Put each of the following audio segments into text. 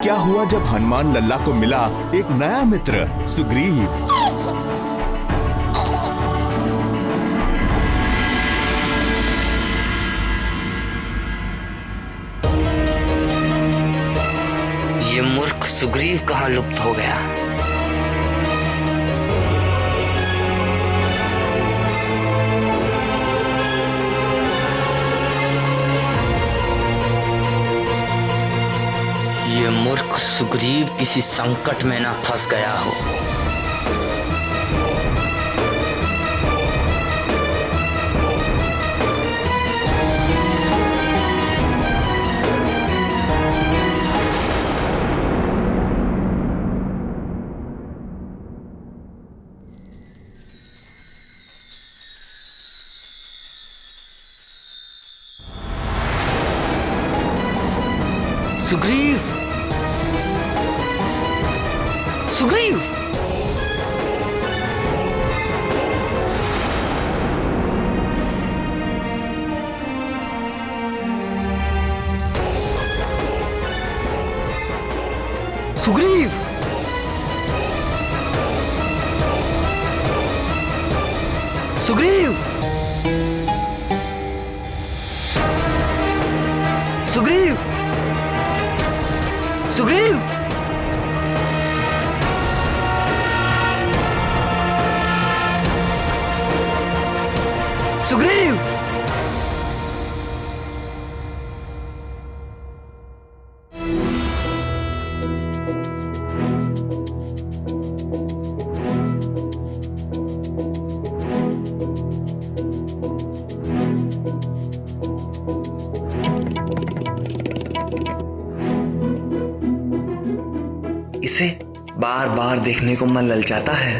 क्या हुआ जब हनुमान लल्ला को मिला एक नया मित्र सुग्रीव। ये मूर्ख सुग्रीव कहाँ लुप्त हो गया। ये मूर्ख सुग्रीव किसी संकट में ना फंस गया हो। सुग्रीव, सुग्रीव, सुग्रीव, सुग्रीव, सुग्रीव, सुग्रीव, सुग्रीव। इसे बार बार देखने को मन ललचाता है।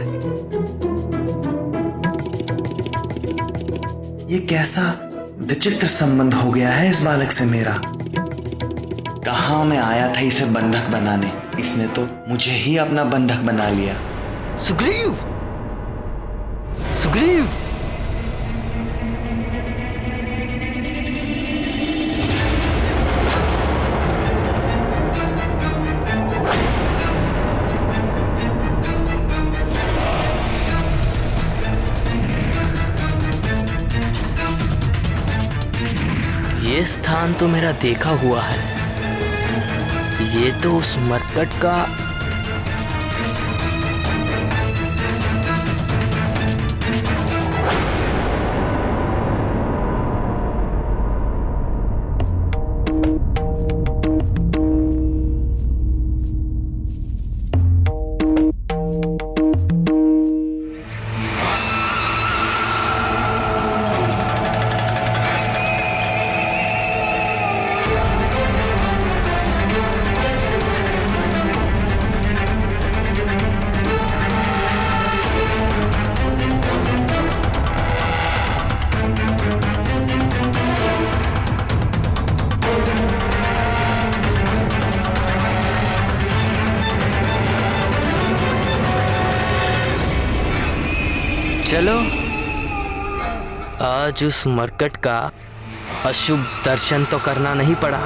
ये कैसा विचित्र संबंध हो गया है इस बालक से मेरा। कहाँ मैं आया था इसे बंधक बनाने, इसने तो मुझे ही अपना बंधक बना लिया। सुग्रीव, सुग्रीव, ये स्थान तो मेरा देखा हुआ है। ये तो उस मरकट का चलो आज उस मरकट का अशुभ दर्शन तो करना नहीं पड़ा।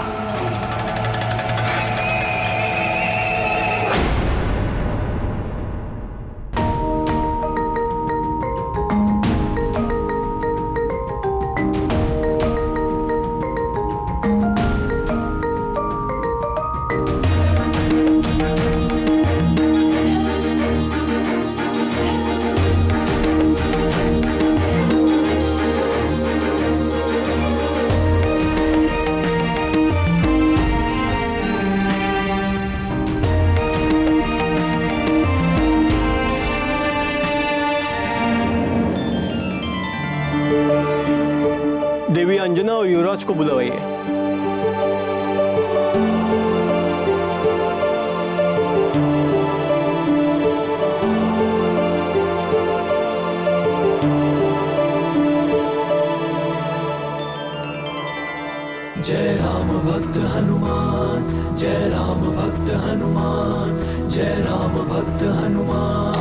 देवी अंजना और युवराज को बुलवाइए। जय राम भक्त हनुमान, जय राम भक्त हनुमान, जय राम भक्त हनुमान,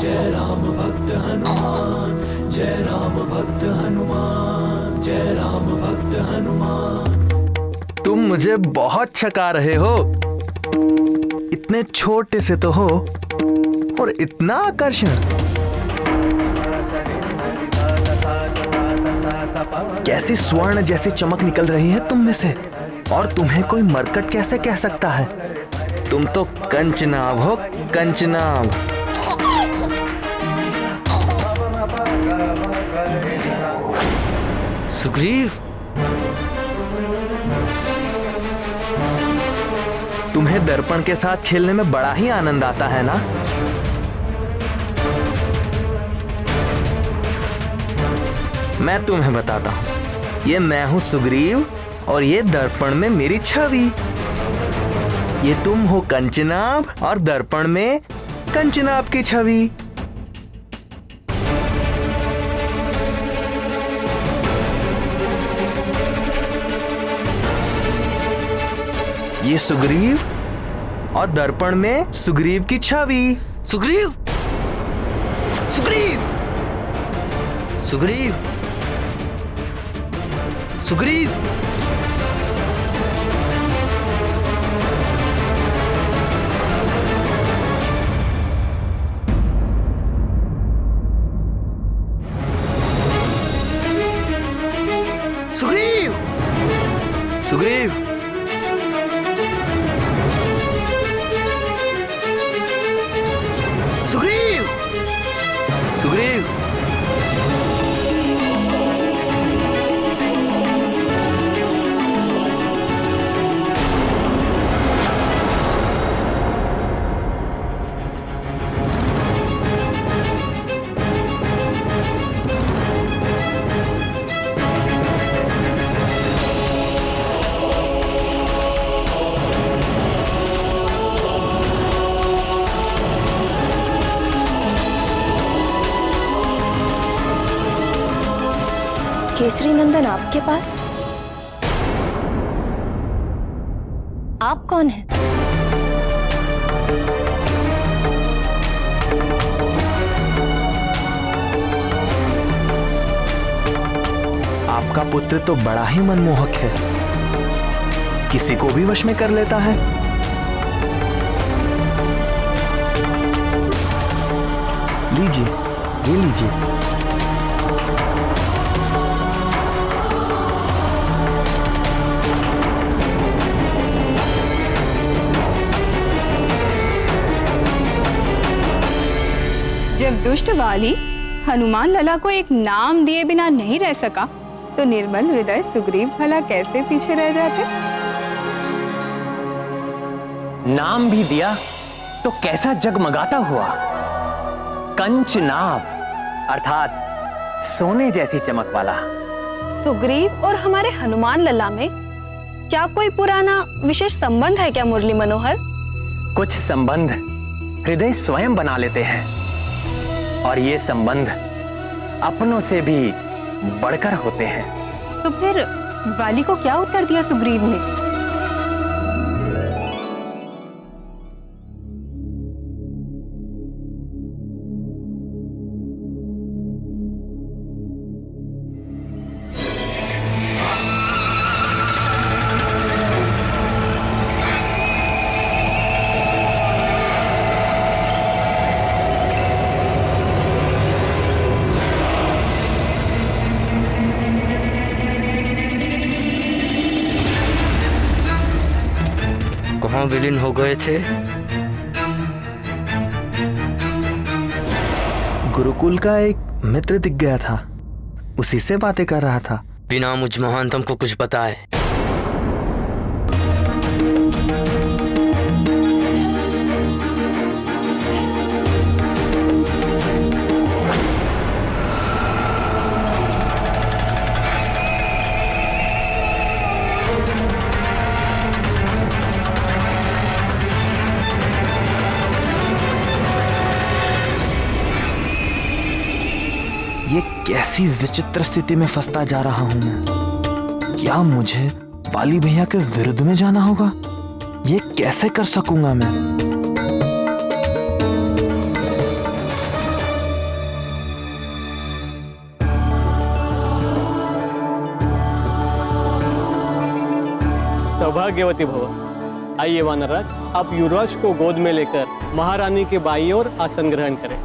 जय राम भक्त हनुमान, जय राम भक्त हनुमान, जय राम भक्त हनुमान। तुम मुझे बहुत छका रहे हो। इतने छोटे से तो हो और इतना आकर्षण। कैसी स्वर्ण जैसी चमक निकल रही है तुम में से, और तुम्हें कोई मरकट कैसे कह सकता है? तुम तो कंचनाभ हो, कंचनाभ। सुग्रीव, तुम्हें दर्पण के साथ खेलने में बड़ा ही आनंद आता है ना? मैं तुम्हें बताता हूं, ये मैं हूं सुग्रीव और ये दर्पण में मेरी छवि। ये तुम हो कंचनाभ और दर्पण में कंचनाभ की छवि। ये सुग्रीव और दर्पण में सुग्रीव की छवि। सुग्रीव, सुग्रीव, सुग्रीव, सुग्रीव। सुग्रीव, सुग्रीव, सुग्रीव, सुग्रीव। केसरी नंदन आपके पास? आप कौन हैं? आपका पुत्र तो बड़ा ही मनमोहक है, किसी को भी वश में कर लेता है। लीजिए, ये लीजिए। जब दुष्ट वाली हनुमान लला को एक नाम दिए बिना नहीं रह सका, तो निर्मल हृदय सुग्रीव भला कैसे पीछे रह जाते? नाम भी दिया तो कैसा जगमगाता हुआ। कंचनाभ अर्थात सोने जैसी चमक वाला। सुग्रीव और हमारे हनुमान लला में क्या कोई पुराना विशेष संबंध है क्या मुरली मनोहर? कुछ संबंध हृदय स्वयं बना लेते हैं, और ये संबंध अपनों से भी बढ़कर होते हैं। तो फिर वाली को क्या उत्तर दिया सुग्रीव ने? कहाँ विलीन हो गए थे? गुरुकुल का एक मित्र दिख गया था, उसी से बातें कर रहा था। बिना मुझ महानतम को कुछ बताए। ये कैसी विचित्र स्थिति में फंसता जा रहा हूं मैं। क्या मुझे वाली भैया के विरुद्ध में जाना होगा? ये कैसे कर सकूंगा मैं? सौभाग्यवती भव। आइए वानरराज, आप युवराज को गोद में लेकर महारानी के बाईं ओर आसन ग्रहण करें।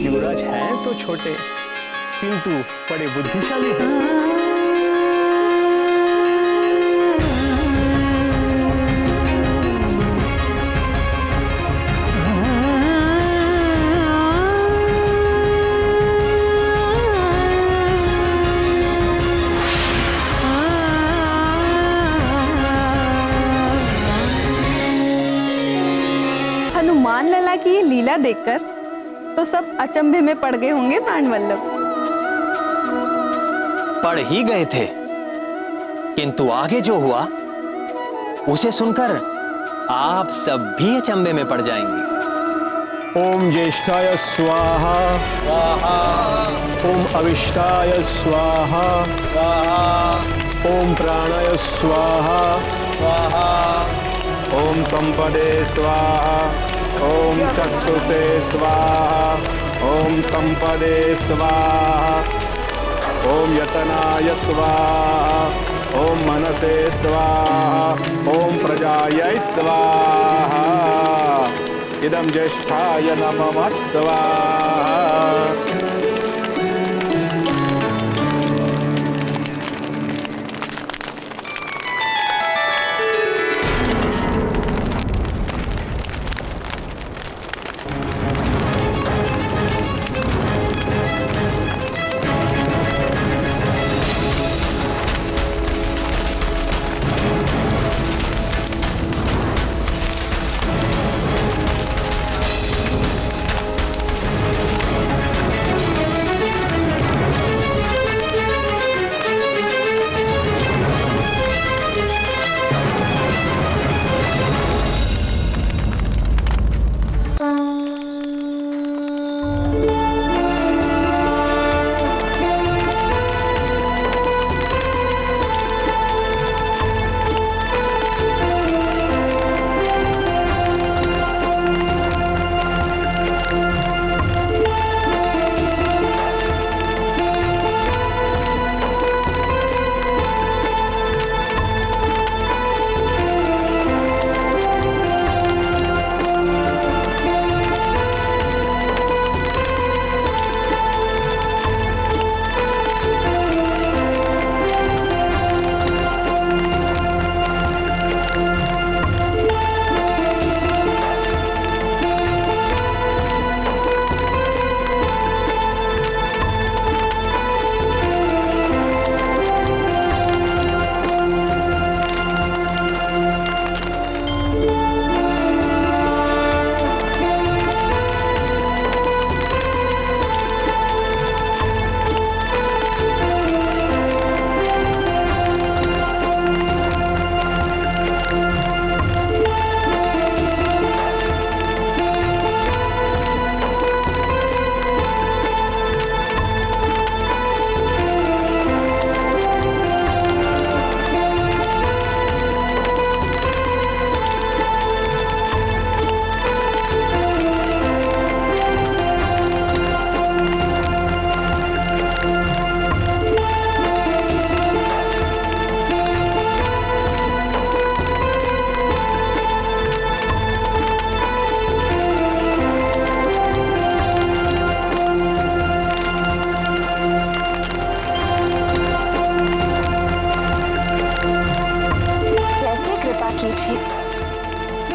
युवराज हैं तो छोटे, किंतु बड़े बुद्धिशाली हैं। हनुमान लला की ये लीला देखकर तो सब अचंभे में पड़ गए होंगे प्राणवल्लभ। पढ़ ही गए थे, किंतु आगे जो हुआ उसे सुनकर आप सब भी अचंभे में पड़ जाएंगे। ओम ज्येष्ठाय स्वाहा, ओम अविष्टाय स्वाहा, ओम प्राणाय स्वाहा, ओम संपदे स्वाहा, ओम चक्षुषे स्वाहा, ओम संपदे स्वाहा, ओम यतनाय स्वाहा, ओम मनसे स्वाहा, ओम प्रजायै स्वाहा, इदं ज्येष्ठाय नमः स्वाहा।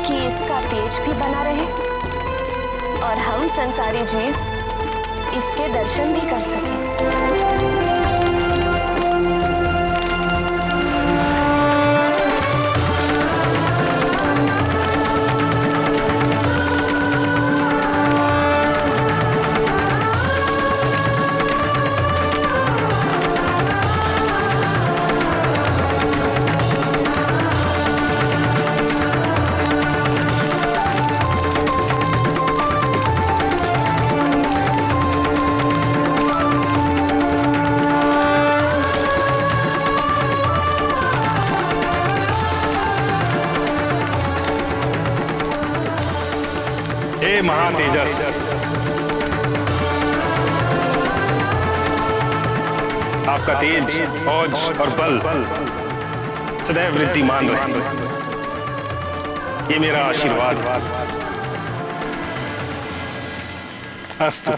कि इसका तेज भी बना रहे और हम संसारी जीव इसके दर्शन भी कर सकें। हे महातेजस, आपका तेज, औज और बल सदैव वृद्धिमान रहे, ये मेरा आशीर्वाद है। अस्तु।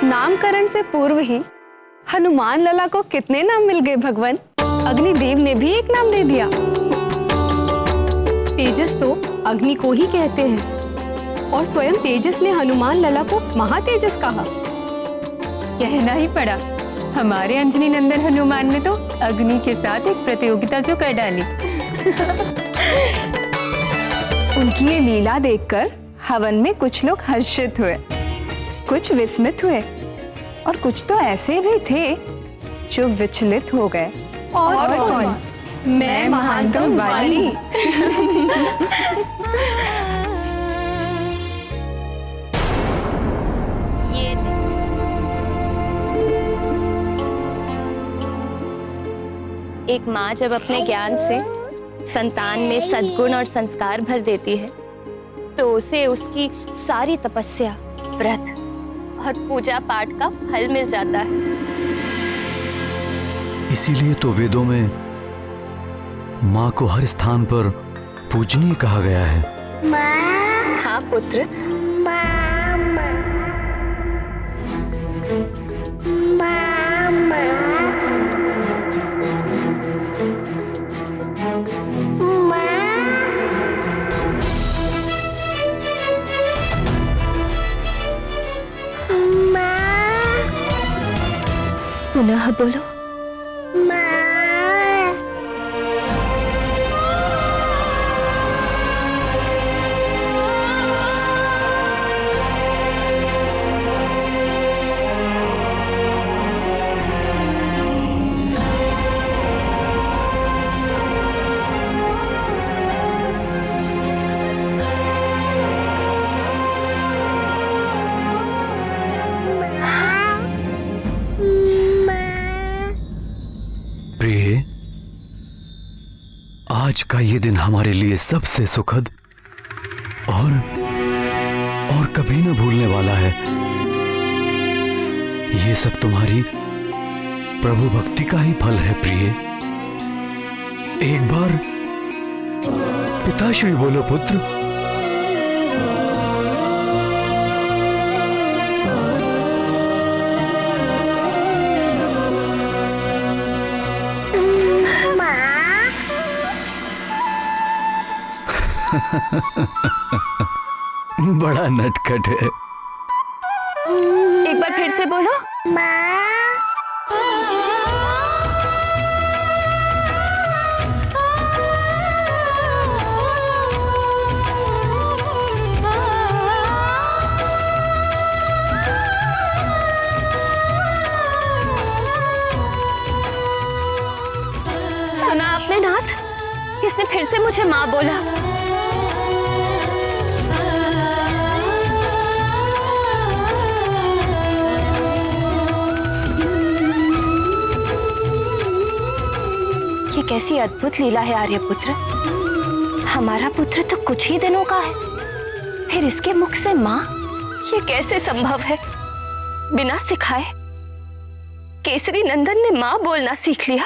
नामकरण से पूर्व ही हनुमान लला को कितने नाम मिल गए भगवान। अग्निदेव ने भी एक नाम दे दिया। तेजस तो अग्नि को ही कहते हैं और स्वयं तेजस ने हनुमान लला को महातेजस कहा। कहना ही पड़ा, हमारे अंजनी नंदन हनुमान ने तो अग्नि के साथ एक प्रतियोगिता जो कर डाली। उनकी ये लीला देखकर हवन में कुछ लोग हर्षित हुए, कुछ विस्मित हुए और कुछ तो ऐसे भी थे जो विचलित हो गए। और कौन? मैं महानतम वाली। एक माँ जब अपने ज्ञान से संतान में सद्गुण और संस्कार भर देती है तो उसे उसकी सारी तपस्या, व्रत और पूजा पाठ का फल मिल जाता है। इसीलिए तो वेदों में माँ को हर स्थान पर पूजनीय कहा गया है। माँ। हाँ पुत्र। माँ, माँ। माँ, माँ। पुनः बोलो। प्रिय, आज का ये दिन हमारे लिए सबसे सुखद और कभी न भूलने वाला है। ये सब तुम्हारी प्रभु भक्ति का ही फल है प्रिय। एक बार पिताश्री बोलो पुत्र। बड़ा नटखट है। एक बार फिर से बोलो। सुना आपने नाथ? किसने फिर से मुझे माँ बोला? कैसी अद्भुत लीला है आर्यपुत्र। हमारा पुत्र तो कुछ ही दिनों का है, फिर इसके मुख से माँ, ये कैसे संभव है? बिना सिखाए केसरी नंदन ने माँ बोलना सीख लिया।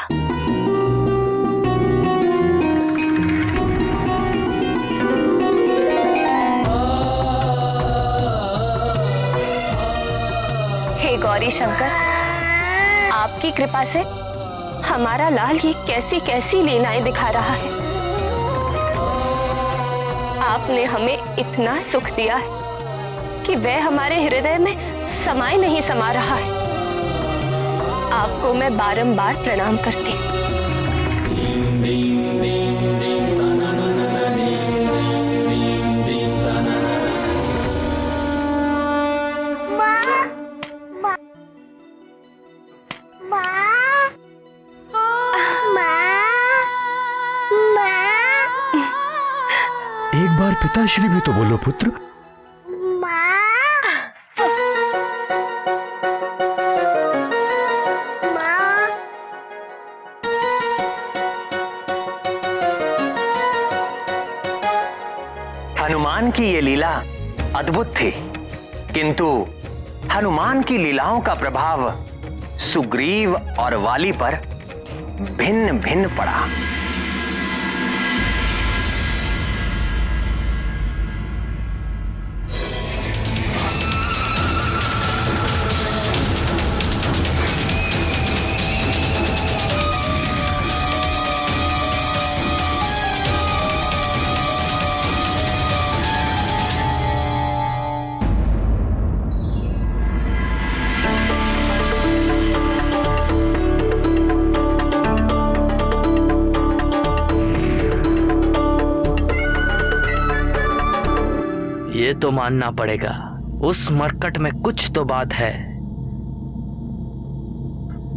हे गौरी शंकर, आपकी कृपा से हमारा लाल ये कैसी कैसी लीलाएं दिखा रहा है। आपने हमें इतना सुख दिया है कि वह हमारे हृदय में समाए नहीं समा रहा है। आपको मैं बारंबार प्रणाम करती हूँ। एक बार पिताश्री भी तो बोलो पुत्र। हनुमान की ये लीला अद्भुत थी, किंतु हनुमान की लीलाओं का प्रभाव सुग्रीव और वाली पर भिन्न भिन्न पड़ा। ये तो मानना पड़ेगा, उस मरकट में कुछ तो बात है।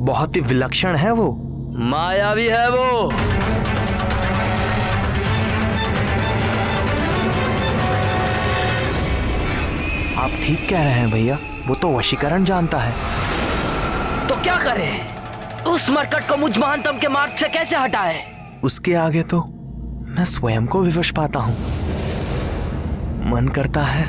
बहुत ही विलक्षण है वो। मायावी है वो। आप ठीक कह रहे हैं भैया, वो तो वशीकरण जानता है। तो क्या करें? उस मरकट को मुझ महानतम के मार्ग से कैसे हटाए? उसके आगे तो मैं स्वयं को विवश पाता हूं। मन करता है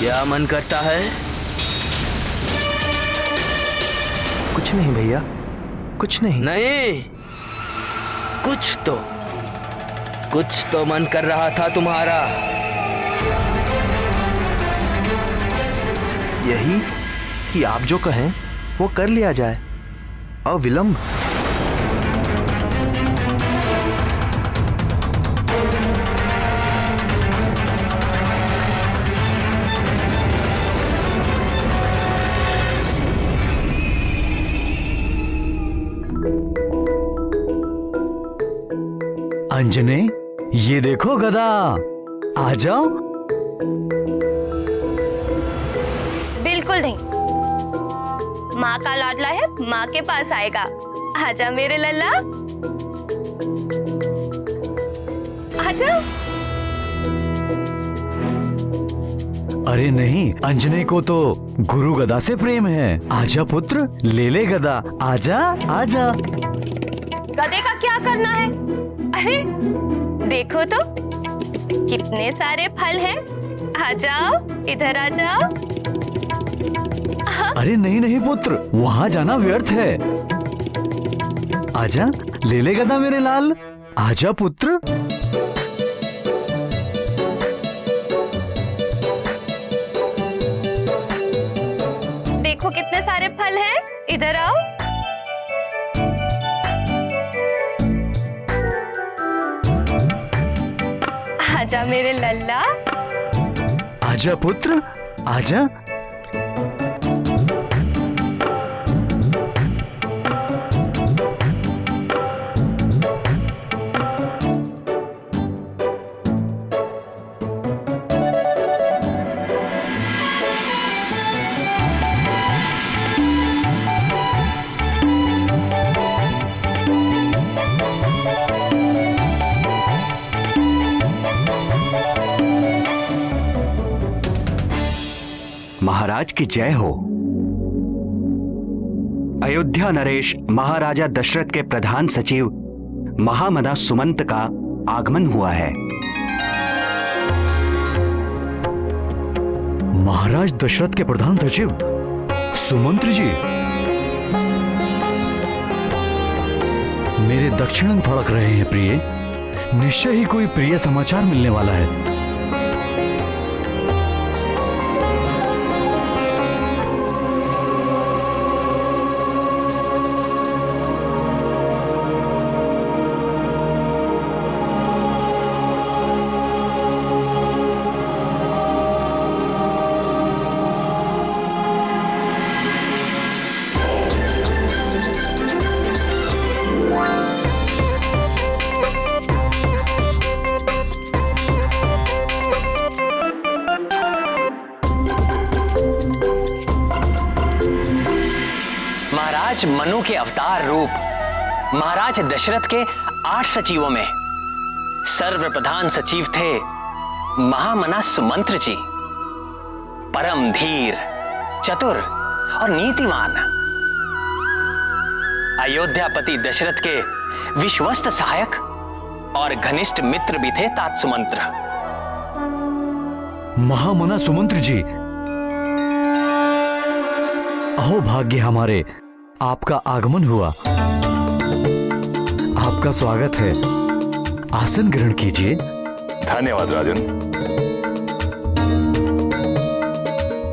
क्या मन करता है? कुछ नहीं भैया, कुछ नहीं। नहीं, कुछ तो मन कर रहा था तुम्हारा। यही कि आप जो कहें वो कर लिया जाए, अविलंब। अंजने, ये देखो गदा, आ जाओ। बिल्कुल नहीं, माँ का लाडला है, माँ के पास आएगा। आजा मेरे लल्ला, आजा। अरे नहीं, अंजने को तो गुरु गदा से प्रेम है। आजा पुत्र, ले ले गदा, आजा आजा। गधे का क्या करना है? अरे देखो तो कितने सारे फल हैं। आ जाओ, इधर आ जाओ। अरे नहीं नहीं पुत्र, वहां जाना व्यर्थ है। आजा, ले ले गदा मेरे लाल, आजा पुत्र। देखो कितने सारे फल हैं, इधर आओ। आजा मेरे लल्ला, आजा पुत्र, आजा। महाराज की जय हो। अयोध्या नरेश महाराजा दशरथ के प्रधान सचिव महामना सुमंत का आगमन हुआ है। महाराज दशरथ के प्रधान सचिव सुमंत्र जी, मेरे दक्षिण अंग फड़क रहे हैं प्रिय। निश्चय ही कोई प्रिय समाचार मिलने वाला है। महाराज मनु के अवतार रूप महाराज दशरथ के 8 सचिवों में सर्वप्रधान सचिव थे महामना सुमंत्र जी। परम धीर, चतुर और नीतिमान, अयोध्यापति दशरथ के विश्वस्त सहायक और घनिष्ठ मित्र भी थे तात सुमंत्र। महामना सुमंत्र जी, अहो भाग्य हमारे, आपका आगमन हुआ। आपका स्वागत है। आसन ग्रहण कीजिए। धन्यवाद राजन।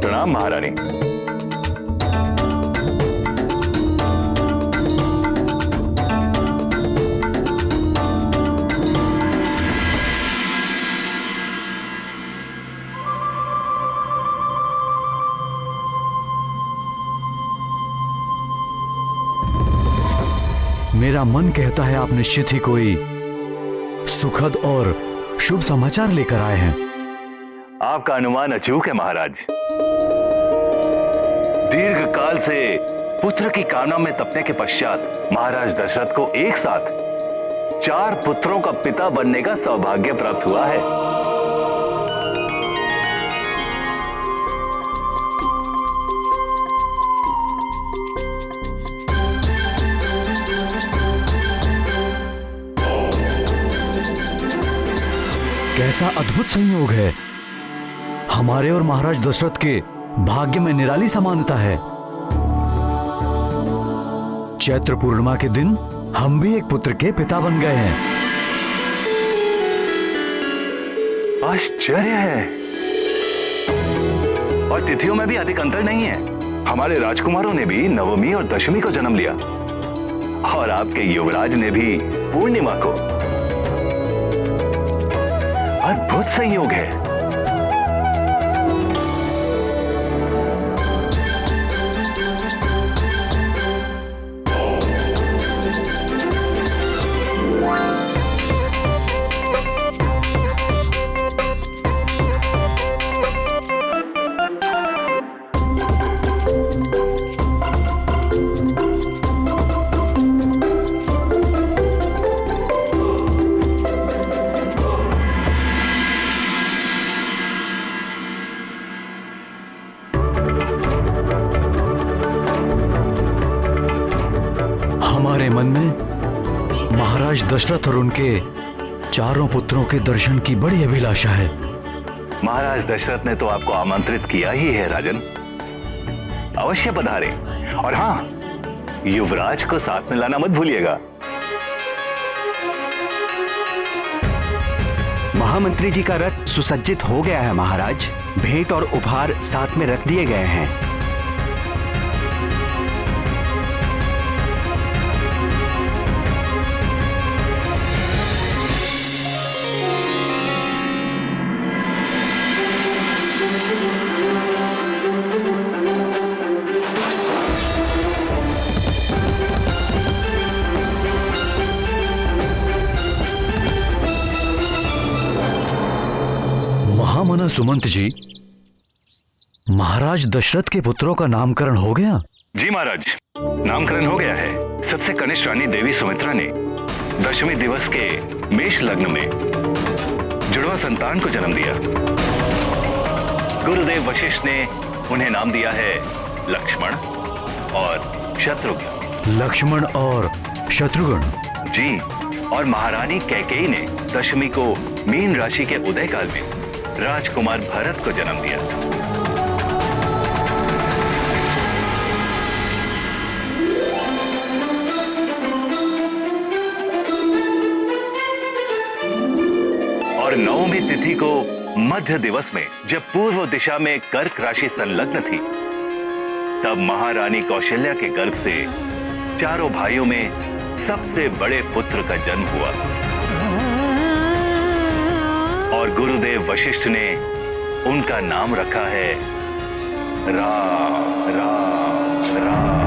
प्रणाम महारानी। मेरा मन कहता है आप निश्चित ही कोई सुखद और शुभ समाचार लेकर आए हैं। आपका अनुमान अचूक है महाराज। दीर्घ काल से पुत्र की कामना में तपने के पश्चात महाराज दशरथ को एक साथ 4 पुत्रों का पिता बनने का सौभाग्य प्राप्त हुआ है। कैसा अद्भुत संयोग है। हमारे और महाराज दशरथ के भाग्य में निराली समानता है। चैत्र पूर्णिमा के दिन हम भी एक पुत्र के पिता बन गए हैं। आश्चर्य है। और तिथियों में भी अधिक अंतर नहीं है। हमारे राजकुमारों ने भी नवमी और दशमी को जन्म लिया और आपके युवराज ने भी पूर्णिमा को। अद्भुत संयोग है। हमारे मन में महाराज दशरथ और उनके 4 पुत्रों के दर्शन की बड़ी अभिलाषा है। महाराज दशरथ ने तो आपको आमंत्रित किया ही है राजन। अवश्य पधारे। और हाँ, युवराज को साथ में लाना मत भूलिएगा। महामंत्री जी का रथ सुसज्जित हो गया है महाराज। भेंट और उपहार साथ में रख दिए गए हैं। महामना सुमंत जी, महाराज दशरथ के पुत्रों का नामकरण हो गया? जी महाराज, नामकरण हो गया है। सबसे कनिष्ठ रानी देवी सुमित्रा ने दशमी दिवस के मेष लग्न में जुड़वा संतान को जन्म दिया। गुरुदेव वशिष्ठ ने उन्हें नाम दिया है लक्ष्मण और शत्रुघ्न। लक्ष्मण और शत्रुघ्न? जी, और महारानी कैकेयी ने दशमी को मीन राशि के उदय काल में राजकुमार भरत को जन्म दिया था। और नवमी तिथि को मध्य दिवस में जब पूर्व दिशा में कर्क राशि संलग्न थी, तब महारानी कौशल्या के गर्भ से चारों भाइयों में सबसे बड़े पुत्र का जन्म हुआ और गुरुदेव वशिष्ठ ने उनका नाम रखा है राम। राम राम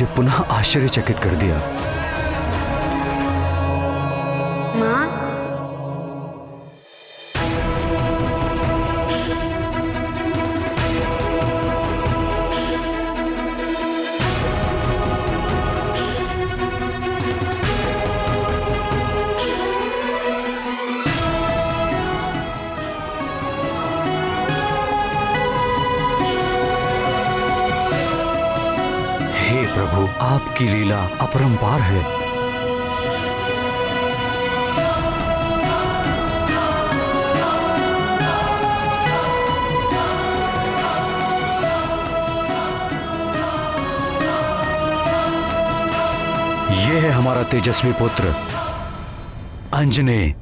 मुझे पुनः आश्चर्यचकित कर दिया। माँ, हे प्रभु, आपकी लीला अपरंपार है। ये है हमारा तेजस्वी पुत्र अंजनेय।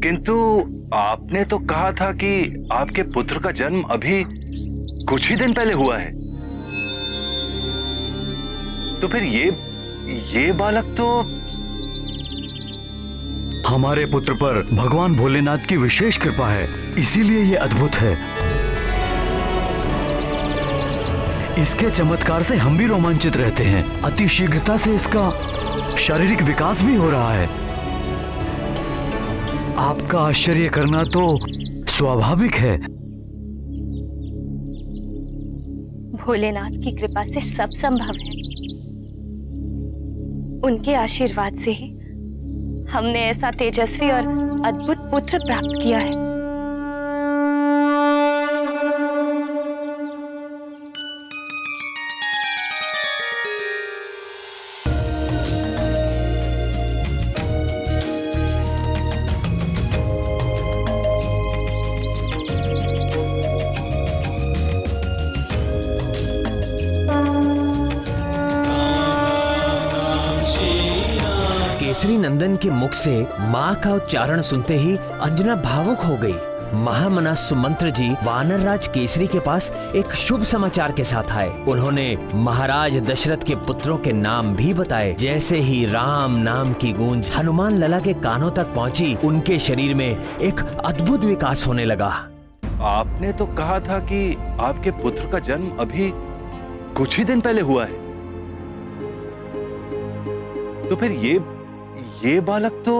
किंतु आपने तो कहा था कि आपके पुत्र का जन्म अभी कुछ ही दिन पहले हुआ है, तो फिर ये बालक तो हमारे पुत्र पर भगवान भोलेनाथ की विशेष कृपा है, इसीलिए ये अद्भुत है। इसके चमत्कार से हम भी रोमांचित रहते हैं। अति शीघ्रता से इसका शारीरिक विकास भी हो रहा है। आपका आश्चर्य करना तो स्वाभाविक है। भोलेनाथ की कृपा से सब संभव है। उनके आशीर्वाद से ही हमने ऐसा तेजस्वी और अद्भुत पुत्र प्राप्त किया है। केसरी नंदन के मुख से माँ का उच्चारण सुनते ही अंजना भावुक हो गई। महामना सुमंत्र जी वानर राज केसरी के पास एक शुभ समाचार के साथ आए। उन्होंने महाराज दशरथ के पुत्रों के नाम भी बताए। जैसे ही राम नाम की गूंज हनुमान लला के कानों तक पहुंची, उनके शरीर में एक अद्भुत विकास होने लगा। आपने तो कहा था कि आपके पुत्र का जन्म अभी कुछ ही दिन पहले हुआ है, तो फिर ये बालक तो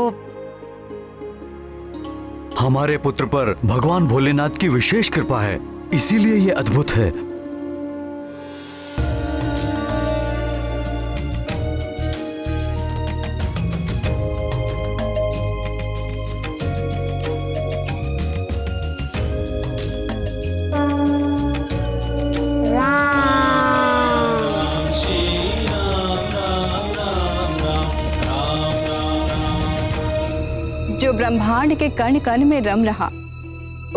हमारे पुत्र पर भगवान भोलेनाथ की विशेष कृपा है, इसीलिए ये अद्भुत है। जो ब्रह्मांड के कण कण में रम रहा,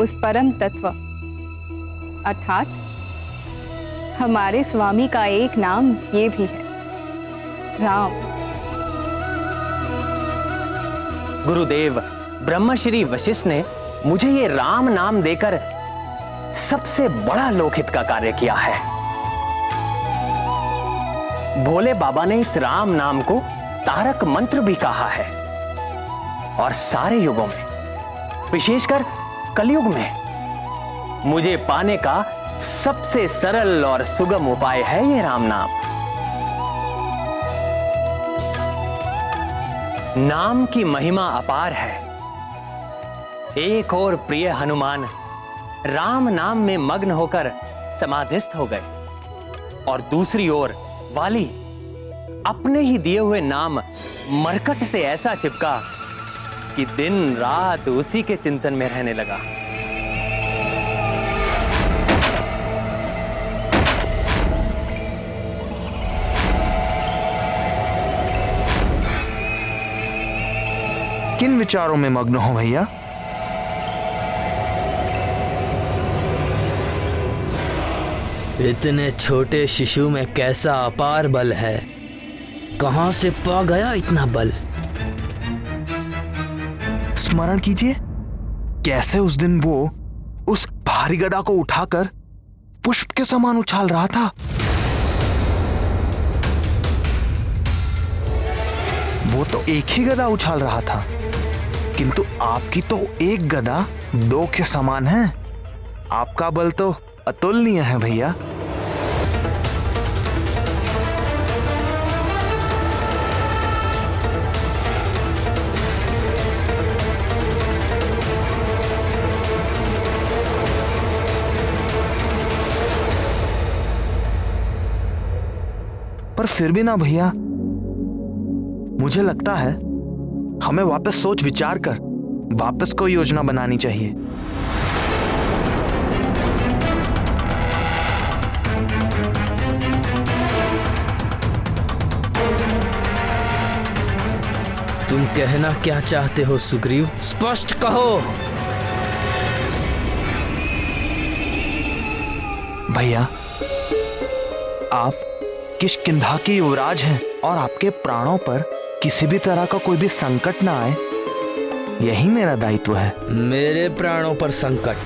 उस परम तत्व अर्थात हमारे स्वामी का एक नाम ये भी है, राम। गुरुदेव ब्रह्मश्री वशिष्ठ ने मुझे ये राम नाम देकर सबसे बड़ा लोकहित का कार्य किया है। भोले बाबा ने इस राम नाम को तारक मंत्र भी कहा है और सारे युगों में, विशेषकर कलयुग में, मुझे पाने का सबसे सरल और सुगम उपाय है ये राम नाम। नाम की महिमा अपार है। एक और प्रिय हनुमान राम नाम में मग्न होकर समाधिस्थ हो गए और दूसरी ओर वाली अपने ही दिए हुए नाम मरकट से ऐसा चिपका कि दिन रात उसी के चिंतन में रहने लगा। किन विचारों में मग्न हो भैया? इतने छोटे शिशु में कैसा अपार बल है, कहां से पा गया इतना बल? स्मरण कीजिए, कैसे उस दिन वो उस भारी गदा को उठाकर पुष्प के समान उछाल रहा था। वो तो एक ही गदा उछाल रहा था, किंतु आपकी तो एक गदा दो के समान है। आपका बल तो अतुलनीय है भैया। पर फिर भी ना भैया, मुझे लगता है हमें वापस सोच विचार कर वापस कोई योजना बनानी चाहिए। तुम कहना क्या चाहते हो सुग्रीव? स्पष्ट कहो। भैया, आप किष्किंधा के युवराज हैं और आपके प्राणों पर किसी भी तरह का कोई भी संकट ना आए, यही मेरा दायित्व है। मेरे प्राणों पर संकट?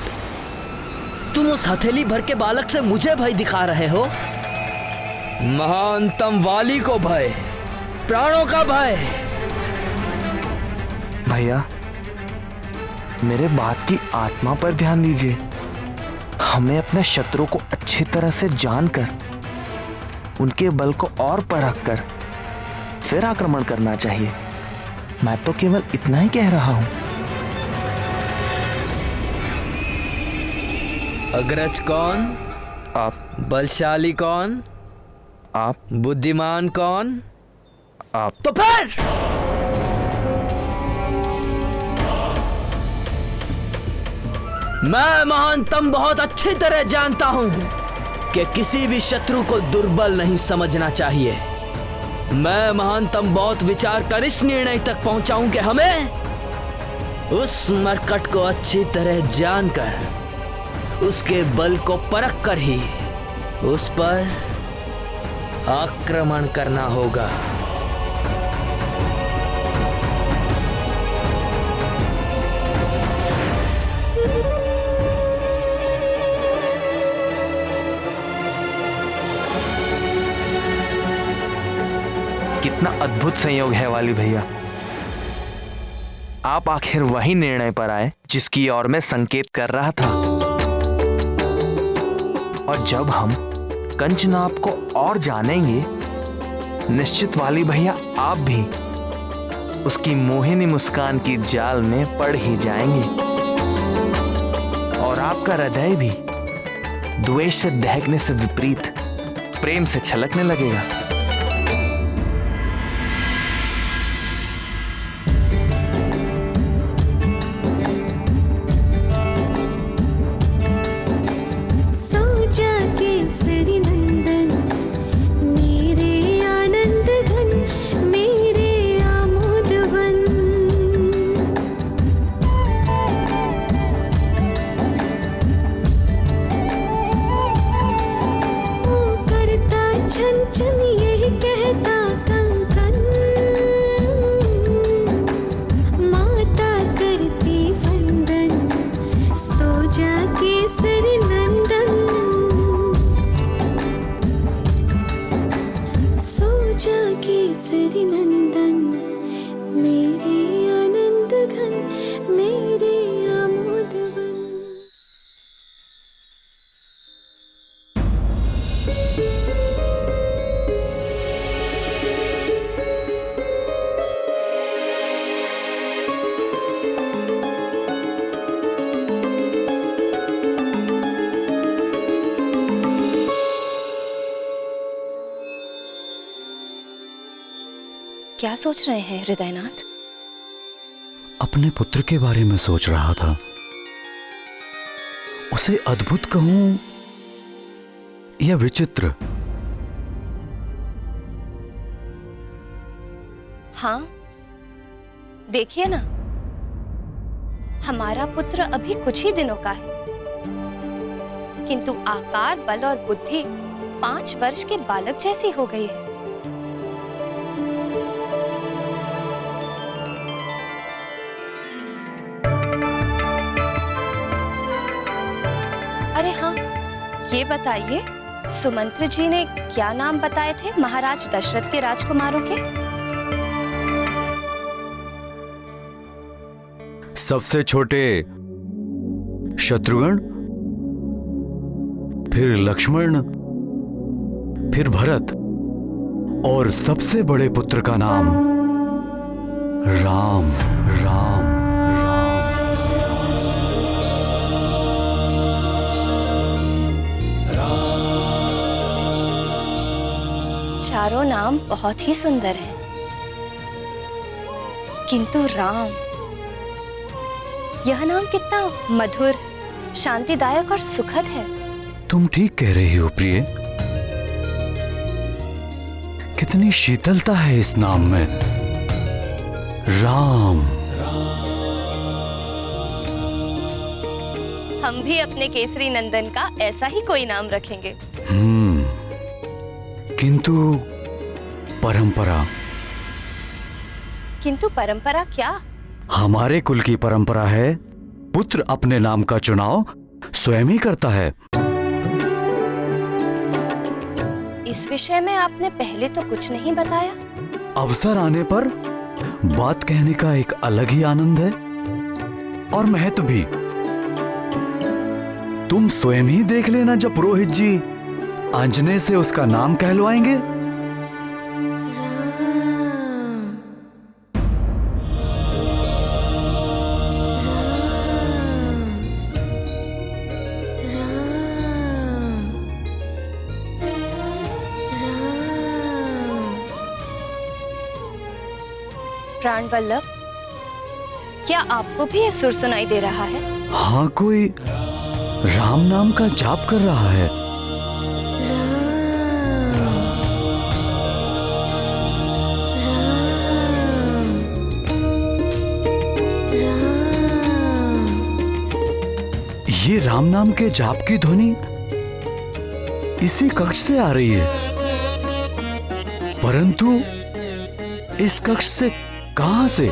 तुम उस हथेली भर के बालक से मुझे भय दिखा रहे हो? महानतम वाली को भय, प्राणों का भय। भैया, मेरे बात की आत्मा पर ध्यान दीजिए। हमें अपने शत्रु को अच्छी तरह से जानकर उनके बल को और परख कर फिर आक्रमण करना चाहिए। मैं तो केवल इतना ही कह रहा हूं। अग्रज कौन? आप। बलशाली कौन? आप। बुद्धिमान कौन? आप। तो फिर मैं महानतम बहुत अच्छी तरह जानता हूं कि किसी भी शत्रु को दुर्बल नहीं समझना चाहिए। मैं महानतम बहुत विचार कर इस निर्णय तक पहुंचा हूं कि हमें उस मरकट को अच्छी तरह जानकर उसके बल को परख कर ही उस पर आक्रमण करना होगा। कितना अद्भुत संयोग है वाली भैया। आप आखिर वही निर्णय पर आए जिसकी ओर मैं संकेत कर रहा था। और जब हम कंचनाभ को और जानेंगे, निश्चित वाली भैया आप भी उसकी मोहिनी मुस्कान की जाल में पड़ ही जाएंगे और आपका हृदय भी द्वेष से दहकने से विपरीत प्रेम से छलकने लगेगा। क्या सोच रहे हैं हृदयनाथ? अपने पुत्र के बारे में सोच रहा था। उसे अद्भुत कहूं या विचित्र? हाँ, देखिए ना, हमारा पुत्र अभी कुछ ही दिनों का है, किंतु आकार, बल और बुद्धि 5 वर्ष के बालक जैसी हो गई है। ये बताइए, सुमंत्र जी ने क्या नाम बताए थे महाराज दशरथ के राजकुमारों के? सबसे छोटे शत्रुघ्न, फिर लक्ष्मण, फिर भरत, और सबसे बड़े पुत्र का नाम राम। राम चारों नाम बहुत ही सुंदर हैं, किंतु राम, यह नाम कितना मधुर, शांतिदायक और सुखद है। तुम ठीक कह रही हो प्रिय। कितनी शीतलता है इस नाम में, राम। हम भी अपने केसरी नंदन का ऐसा ही कोई नाम रखेंगे। किंतु परंपरा। किंतु परंपरा क्या? हमारे कुल की परंपरा है, पुत्र अपने नाम का चुनाव स्वयं ही करता है। इस विषय में आपने पहले तो कुछ नहीं बताया। अवसर आने पर बात कहने का एक अलग ही आनंद है और महत्व भी। तुम स्वयं ही देख लेना जब पुरोहित जी अंजने से उसका नाम कहलवाएंगे। प्राण वल्लभ, क्या आपको भी ये सुर सुनाई दे रहा है? हाँ, कोई राम नाम का जाप कर रहा है। ये राम नाम के जाप की ध्वनि इसी कक्ष से आ रही है, परंतु इस कक्ष से कहां से?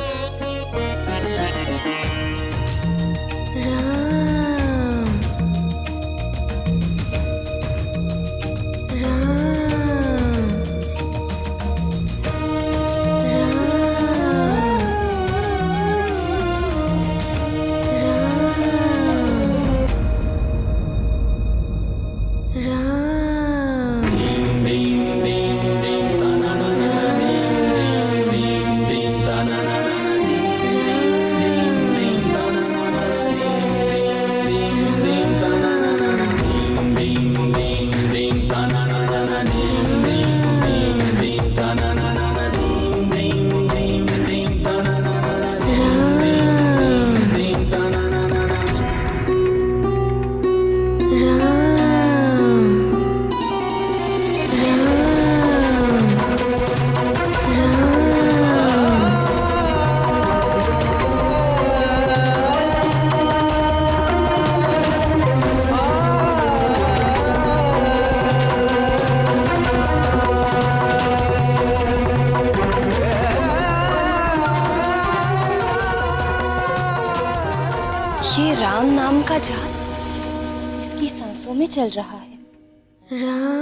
ये राम नाम का जाप इसकी सांसों में चल रहा है। राम।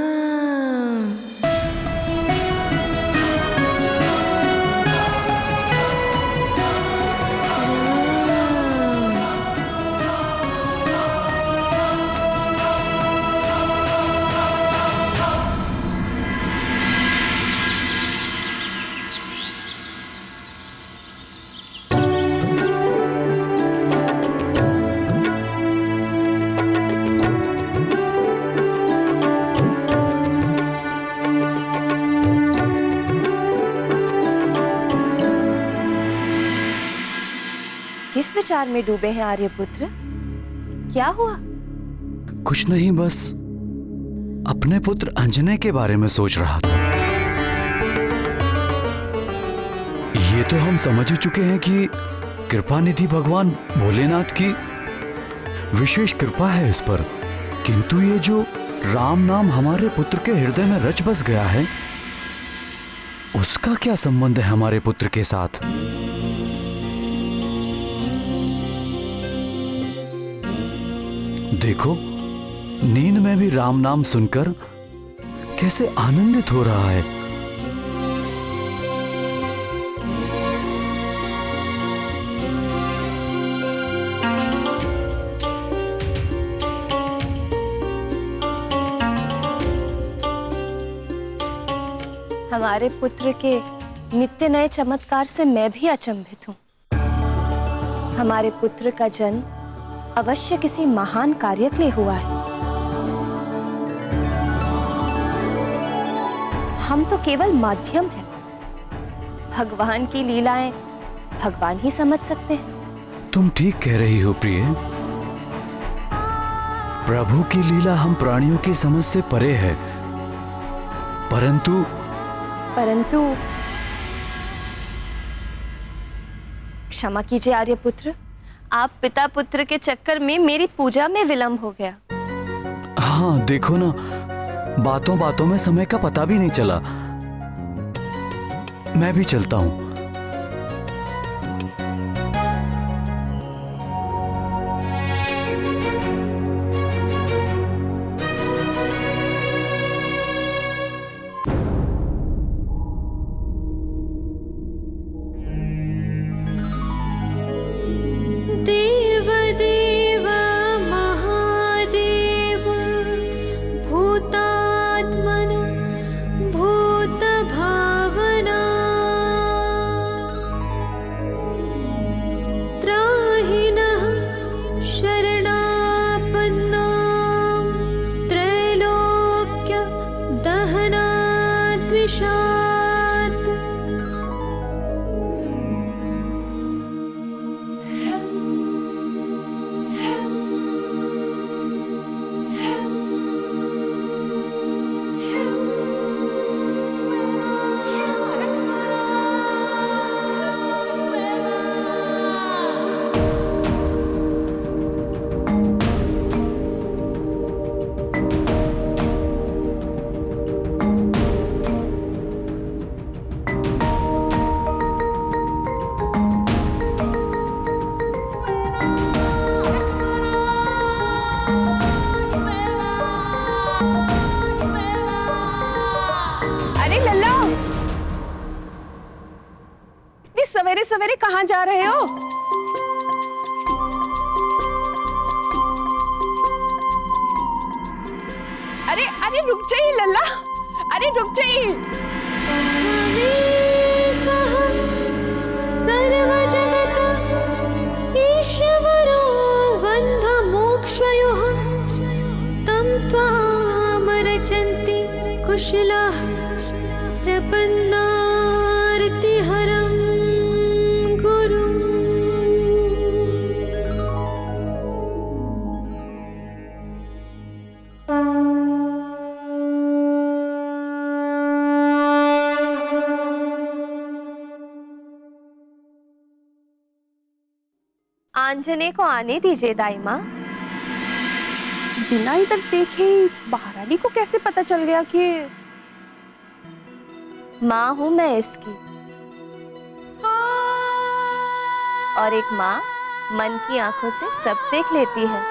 किस विचार में डूबे हैं आर्यपुत्र? क्या हुआ? कुछ नहीं, बस अपने पुत्र अंजने के बारे में सोच रहा था। ये तो हम समझ ही चुके हैं कि कृपा निधि भगवान भोलेनाथ की विशेष कृपा है इस पर, किंतु ये जो राम नाम हमारे पुत्र के हृदय में रच बस गया है, उसका क्या संबंध है हमारे पुत्र के साथ? देखो, नींद में भी राम नाम सुनकर कैसे आनंदित हो रहा है। हमारे पुत्र के नित्य नए चमत्कार से मैं भी अचंभित हूँ। हमारे पुत्र का जन्म अवश्य किसी महान कार्य के लिए हुआ है। हम तो केवल माध्यम हैं। भगवान की लीलाएं भगवान ही समझ सकते हैं। तुम ठीक कह रही हो प्रिय। प्रभु की लीला हम प्राणियों की समझ से परे है। परंतु क्षमा कीजिए आर्यपुत्र, आप पिता पुत्र के चक्कर में मेरी पूजा में विलंब हो गया। हाँ देखो ना, बातों बातों में समय का पता भी नहीं चला। मैं भी चलता हूं। सवेरे सवेरे कहाँ जा रहे हो? अरे अरे रुक जाइए लल्ला, अरे रुक जाइए। सर्व जगत ईश्वरो वन्ध मोक्षयोः तं त्वामरचन्ति कुशलाः प्रपन्नार्तिहरं गुरुम्। आंजने को आने दीजिए दाई माँ। बिना इधर देखे महारानी को कैसे पता चल गया कि माँ हूं मैं इसकी, और एक माँ मन की आंखों से सब देख लेती है।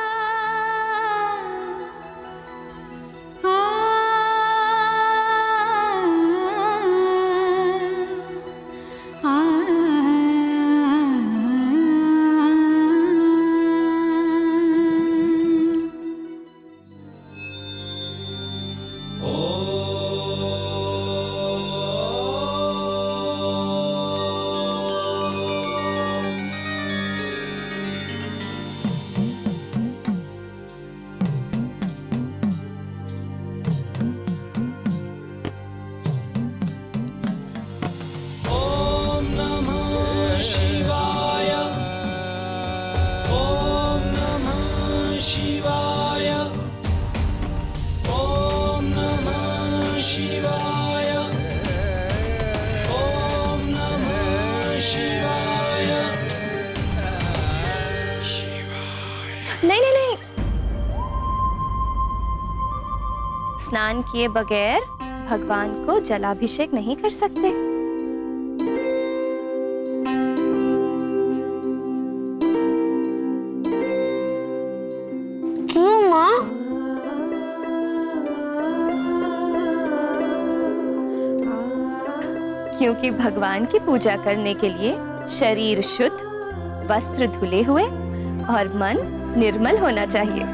नहीं, स्नान किए बगैर भगवान को जलाभिषेक नहीं कर सकते। क्यों माँ? क्योंकि भगवान की पूजा करने के लिए शरीर शुद्ध, वस्त्र धुले हुए और मन निर्मल होना चाहिए।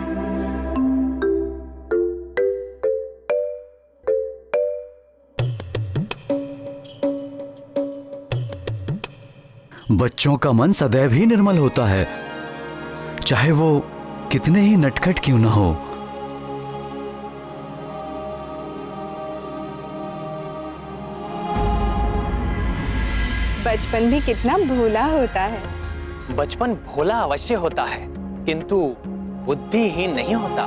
बच्चों का मन सदैव ही निर्मल होता है, चाहे वो कितने ही नटखट क्यों ना हो। बचपन भी कितना भोला होता है। बचपन भोला अवश्य होता है, किंतु बुद्धिहीन नहीं होता।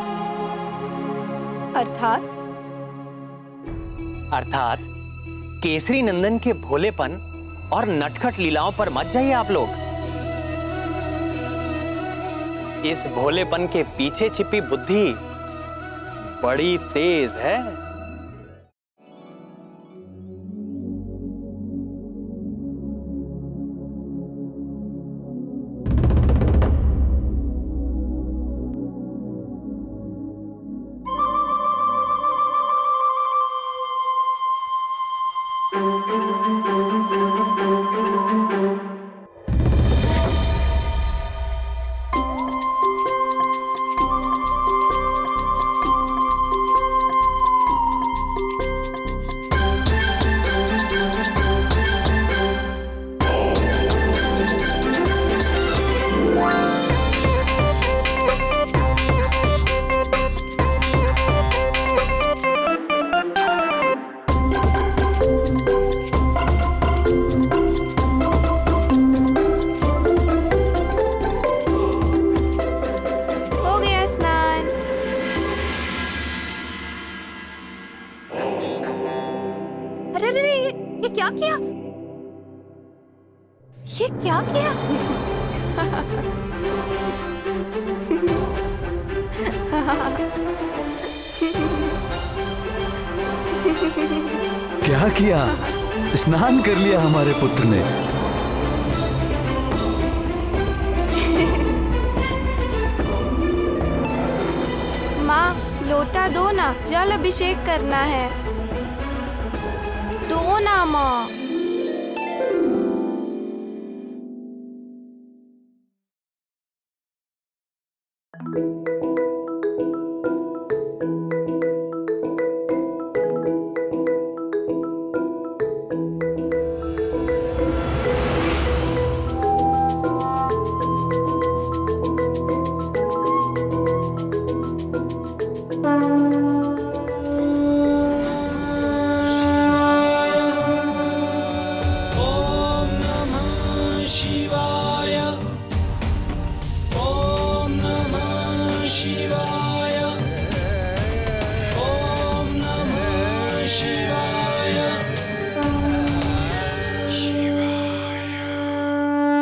अर्थात केसरी नंदन के भोलेपन और नटखट लीलाओं पर मत जाइए आप लोग। इस भोलेपन के पीछे छिपी बुद्धि बड़ी तेज है। क्या किया? ये क्या किया? क्या किया? स्नान कर लिया हमारे पुत्र ने। माँ, लोटा दो ना, जल अभिषेक करना है। दो ना माँ।